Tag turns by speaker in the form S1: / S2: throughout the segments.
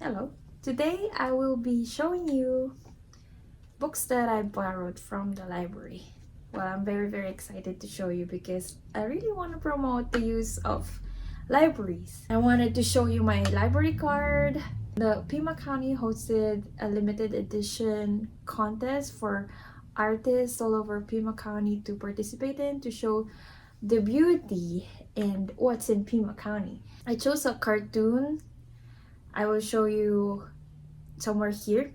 S1: Hello. Today I will be showing you books that I borrowed from the library. Well, I'm very excited to show you because I really want to promote the use of libraries. I wanted to show you my library card. The Pima County hosted a limited edition contest for artists all over Pima County to participate in to show the beauty and what's in Pima County. I chose a cartoon. I will show you somewhere here,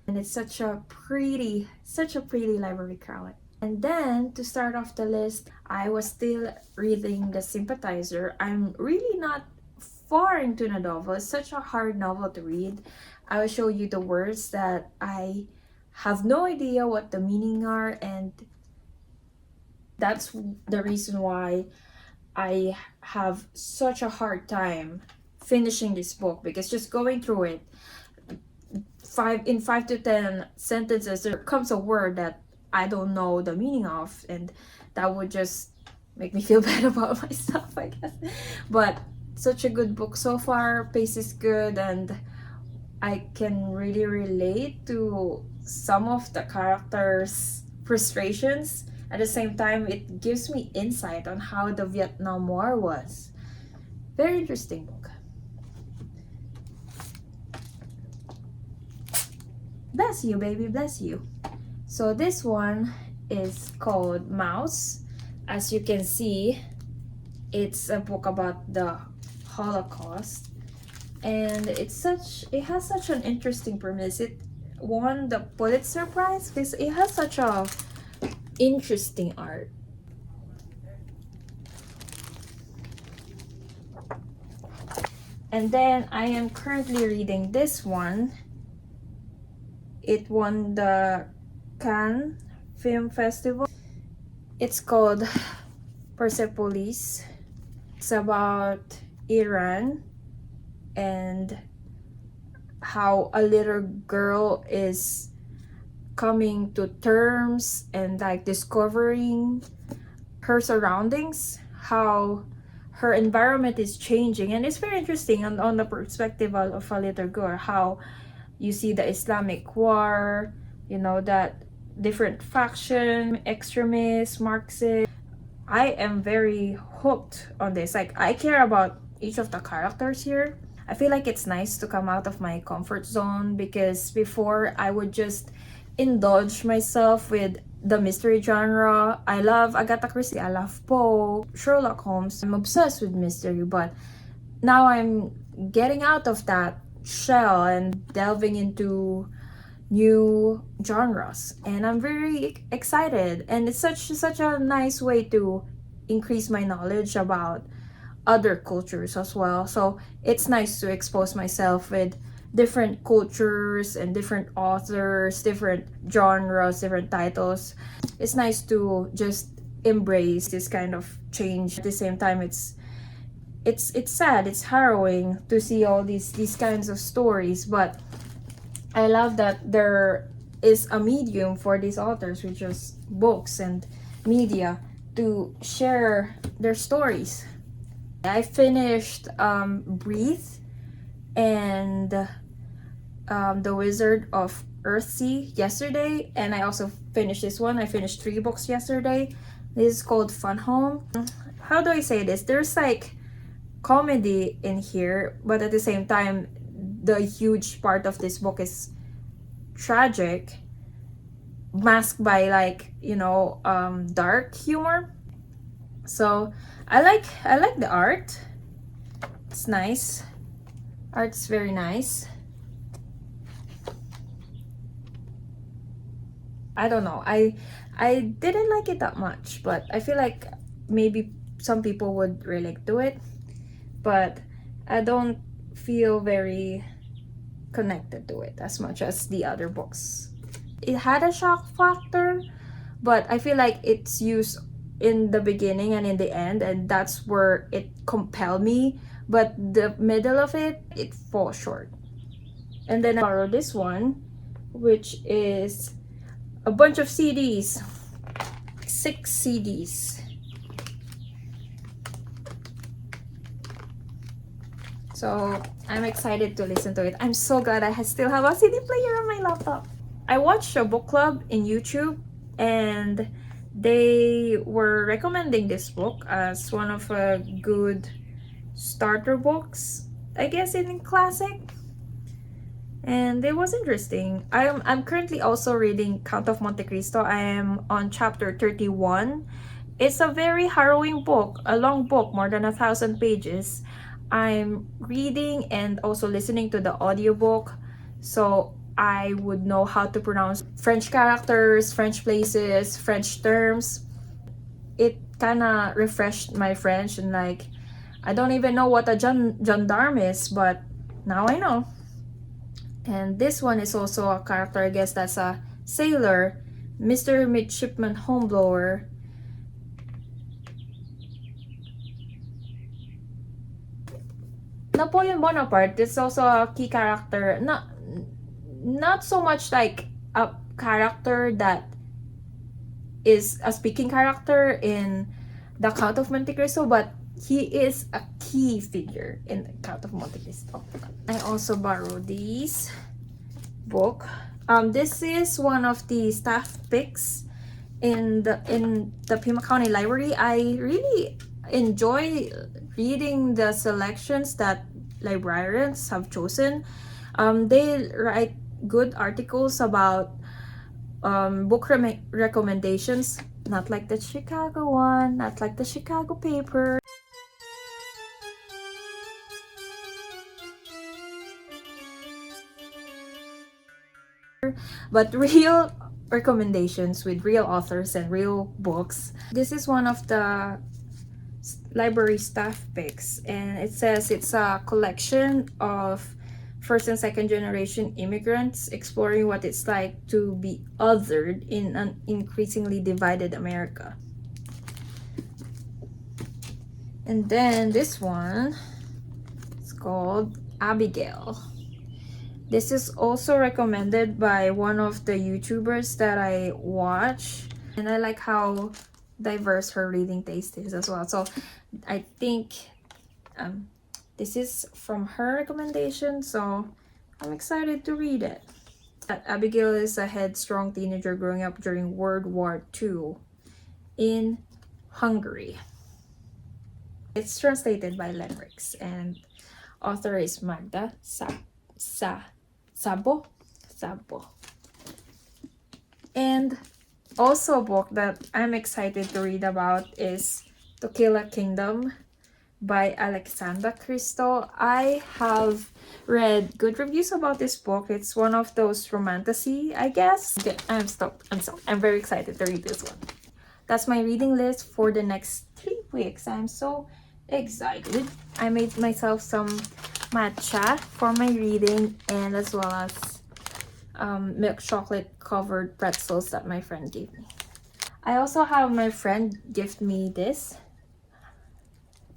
S1: and it's such a pretty library card. And then to start off the list, I was still reading The Sympathizer. I'm really not far into the novel. It's such a hard novel to read. I will show you the words that I have no idea what the meaning are, and that's the reason why I have such a hard time finishing this book, because just going through it, 5 to 10 sentences there comes a word that I don't know the meaning of, and that would just make me feel bad about myself, I guess. But such a good book so far. Pace is good, and I can really relate to some of the characters' frustrations. At the same time, it gives me insight on how the Vietnam War was. Very interesting book. Bless you, baby, bless you. So this one is called Mouse. As you can see, it's a book about the Holocaust, and it has such an interesting premise. It won the Pulitzer Prize because it has such a interesting art. And then I am currently reading this one. It won the Cannes Film Festival. It's called Persepolis. It's about Iran and how a little girl is coming to terms and like discovering her surroundings, how her environment is changing. And it's very interesting on the perspective of a little girl, how you see the Islamic war, you know, that different faction, extremists, Marxists. I am very hooked on this. Like, I care about each of the characters here. I feel like it's nice to come out of my comfort zone, because before I would just indulge myself with the mystery genre. I love Agatha Christie, I love Poe, Sherlock Holmes. I'm obsessed with mystery, but now I'm getting out of that shell and delving into new genres, and I'm very excited. And it's such a nice way to increase my knowledge about other cultures as well. So it's nice to expose myself with different cultures and different authors, different genres, different titles. It's nice to just embrace this kind of change. At the same time, it's sad, it's harrowing to see all these kinds of stories, but I love that there is a medium for these authors, which is books and media, to share their stories. I finished Breathe and The Wizard of Earthsea yesterday, and I also finished this one. I finished 3 books yesterday. This is called Fun Home. How do I say this? There's like comedy in here, but at the same time, the huge part of this book is tragic, masked by, like, you know, dark humor. So I like the art. It's nice. Art's very nice. I don't know, I didn't like it that much, but I feel like maybe some people would relate to it, but I don't feel very connected to it as much as the other books. It had a shock factor, but I feel like it's used in the beginning and in the end, and that's where it compelled me, but the middle of it falls short. And then I borrowed this one, which is a bunch of CDs, 6 CDs. So I'm excited to listen to it. I'm so glad I still have a CD player on my laptop. I watched a book club in YouTube, and they were recommending this book as one of a good starter books, I guess, in classic. And it was interesting. I'm currently also reading Count of Monte Cristo. I am on chapter 31. It's a very harrowing book, a long book, more than 1,000 pages. I'm reading and also listening to the audiobook, so I would know how to pronounce French characters, French places, French terms. It kind of refreshed my French, and like, I don't even know what a gendarme is, but now I know. And this one is also a character, I guess that's a sailor, Mr. Midshipman Homeblower. Napoleon Bonaparte is also a key character. Not so much like a character that is a speaking character in the Count of Monte Cristo, but he is a key figure in the Count of Monte Cristo. I also borrowed this book. This is one of the staff picks in the Pima County Library. I really enjoy reading the selections that librarians have chosen. They write good articles about book recommendations, not like the Chicago one, not like the Chicago paper, but real recommendations with real authors and real books. This is one of the library staff picks, and it says it's a collection of first and second generation immigrants exploring what it's like to be othered in an increasingly divided America. And then this one, it's called Abigail. This is also recommended by one of the YouTubers that I watch, and I like how diverse her reading taste is as well. So I think this is from her recommendation, so I'm excited to read it. Abigail is a headstrong teenager growing up during World War II in Hungary. It's translated by Lenrix, and author is Magda Sabo. And also a book that I'm excited to read about is To Kill a Kingdom by Alexandra Cristo. I have read good reviews about this book. It's one of those romantasy, I guess. Okay, I'm very excited to read this one. That's my reading list for the next 3 weeks. I'm so excited. I made myself some matcha for my reading, and as well as milk chocolate covered pretzels that my friend gave me. I also have my friend gift me this,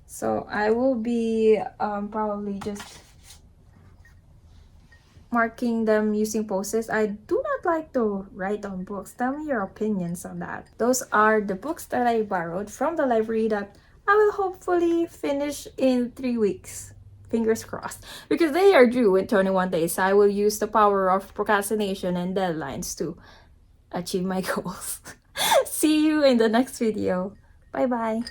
S1: so I will be probably just marking them using post-its. I do not like to write on books. Tell me your opinions on that. Those are the books that I borrowed from the library that I will hopefully finish in 3 weeks. Fingers crossed. Because they are due in 21 days. I will use the power of procrastination and deadlines to achieve my goals. See you in the next video. Bye bye.